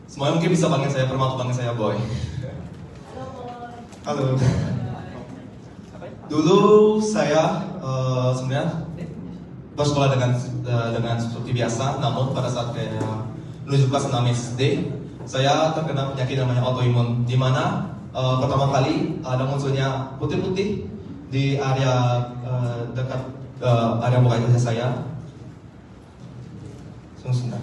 Semuanya mungkin bisa panggil saya Permata, panggil saya Boy. Halo. Dulu saya sebenarnya bersekolah dengan seperti biasa, namun pada saat saya menuju kelas 6 SD, saya terkena penyakit namanya autoimun, di mana pertama kali ada munculnya putih-putih di area dekat area muka wajah saya. Sebentar.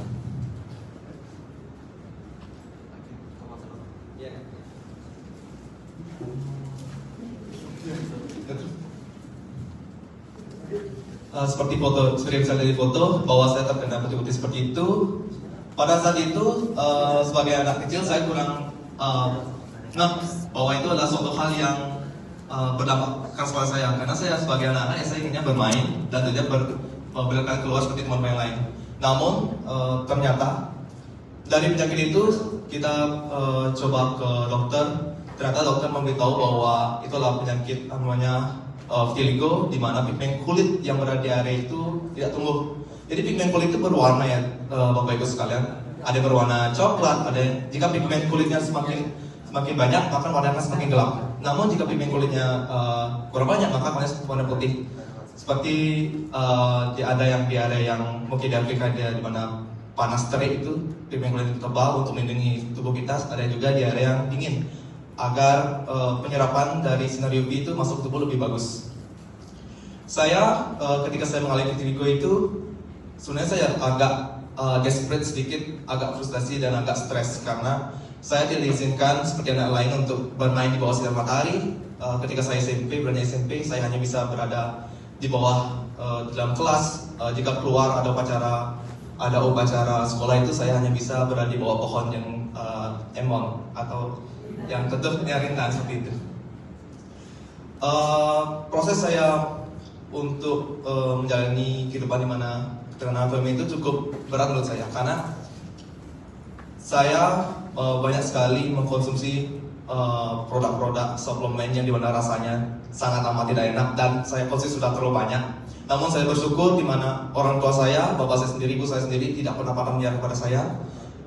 Seperti bisa lihat di foto bahwa saya terkena putih-putih seperti itu. Pada saat itu sebagai anak kecil saya kurang bahwa itu adalah suatu hal yang berdampak keras pada saya, karena saya sebagai anak-anak saya inginnya bermain dan tidak berkali keluar seperti teman-teman yang lain. Namun ternyata dari penyakit itu kita coba ke dokter. Ternyata dokter memberitahu bahwa itu adalah penyakit namanya vitiligo, di mana pigmen kulit yang berada di area itu tidak tumbuh. Jadi pigmen kulit itu berwarna ya, Bapak Ibu sekalian. Ada berwarna coklat, ada jika pigmen kulitnya semakin banyak maka warnanya semakin gelap. Namun jika pigmen kulitnya kurang banyak maka warna putih. Seperti ada yang di area yang mungkin di Afrika di mana panas terik itu pigmen kulit itu tebal untuk melindungi tubuh kita. Ada juga di area yang dingin agar penyerapan dari sinar UV itu masuk ke tubuh lebih bagus. Saya ketika saya mengalami vitiligo itu sebenarnya saya agak desperate sedikit, agak frustasi dan agak stres karena saya tidak diizinkan seperti anak lain untuk bermain di bawah sinar matahari. Ketika saya beranjak SMP, saya hanya bisa berada di bawah di dalam kelas. Jika keluar ada upacara sekolah itu saya hanya bisa berada di bawah pohon yang emon atau yang tutupnya rintan seperti itu. Proses saya untuk menjalani kehidupan di mana terkena autoimun itu cukup berat menurut saya, karena saya banyak sekali mengkonsumsi produk-produk suplemen yang dimana rasanya sangat amat tidak enak dan saya konsumsi sudah terlalu banyak. Namun saya bersyukur di mana orang tua saya, bapak saya sendiri, ibu saya sendiri tidak pernah patah menyerah kepada saya.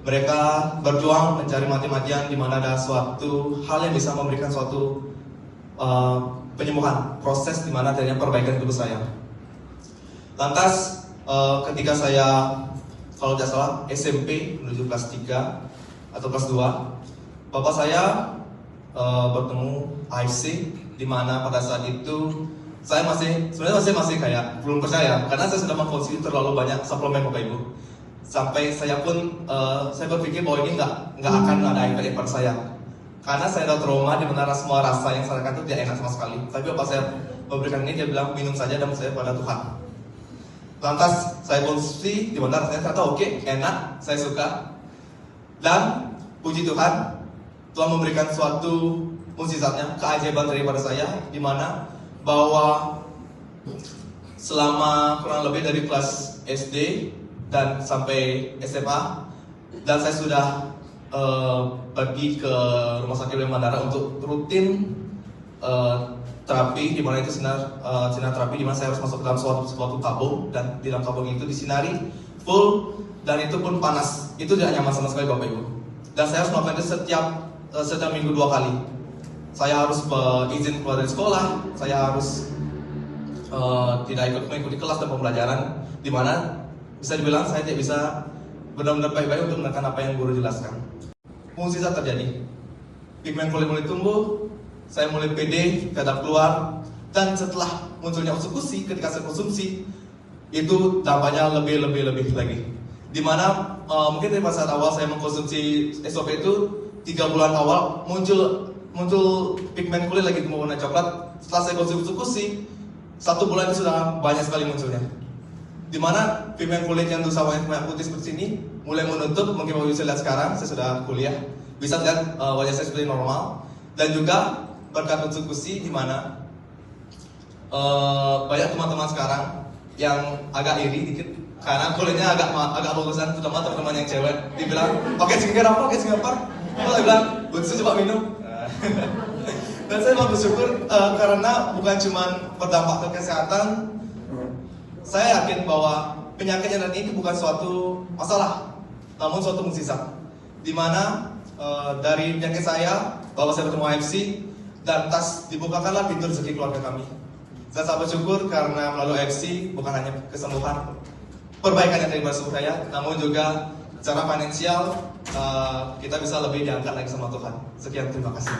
Mereka berjuang mencari mati-matian di mana ada suatu hal yang bisa memberikan suatu penyembuhan, proses di mana adanya perbaikan tubuh saya. Lantas ketika saya kalau tidak salah SMP menuju kelas 3 atau kelas 2, bapak saya bertemu AFC, di mana pada saat itu saya masih kayak belum percaya karena saya sudah mengkonsumsi terlalu banyak suplemen, Bapak Ibu. Sampai saya pun saya berpikir bahwa ini nggak akan ada efek pada saya, karena saya ada trauma di mana semua rasa yang saya rasakan itu tidak enak sama sekali. Tapi bapak saya memberikan ini, dia bilang minum saja dan saya pada Tuhan. Lantas saya konsumsi di mana rasanya ternyata oke, enak, saya suka. Dan puji Tuhan, Tuhan memberikan suatu mukjizatnya, keajaiban daripada saya, di mana bahwa selama kurang lebih dari kelas SD dan sampai SMA, dan saya sudah pergi ke rumah sakit Bandara untuk rutin terapi, di mana itu sinar terapi, di mana saya harus masuk ke dalam suatu tabung, dan di dalam tabung itu disinari full, dan itu pun panas. Itu tidak nyaman sama sekali, Bapak Ibu. Dan saya harus melakukan itu setiap minggu 2 kali. Saya harus izin keluar dari sekolah, saya harus tidak mengikuti kelas dan pembelajaran, di mana bisa dibilang saya tidak bisa benar-benar baik-baik untuk menekan apa yang guru jelaskan. Mukjizat terjadi, pigmen kulit mulai tumbuh, saya mulai pede, kadang keluar, dan setelah munculnya eksekusi, ketika saya konsumsi, itu dampaknya lebih lagi. Dimana mungkin dari saat awal saya mengkonsumsi SOP itu 3 bulan awal muncul pigmen kulit lagi tumbuh warna coklat. Setelah saya konsumsi eksekusi, 1 bulan itu sudah banyak sekali munculnya. Dimana pigmen kulit yang dosa warna putih seperti ini mulai menutup. Mungkin Bapak bisa lihat sekarang, saya sudah kuliah, bisa lihat wajah saya seperti normal. Dan juga berkat eksekusi, di mana banyak teman-teman sekarang yang agak iri dikit karena kulitnya agak bagusan, terutama teman-teman yang cewek. Dibilang, pakai skincare apa? Saya bilang, butuh coba minum. Dan saya bersyukur karena bukan cuma berdampak ke kesehatan. Saya yakin bahwa penyakit yang ini bukan suatu masalah, namun suatu mukjizat. Dimana dari penyakit saya, bahwa saya bertemu AFC, dan tas dibukakanlah pintu rezeki keluarga kami. Saya sangat bersyukur karena melalui AFC bukan hanya kesembuhan, perbaikan yang terima saya, namun juga secara finansial kita bisa lebih diangkat lagi sama Tuhan. Sekian, terima kasih.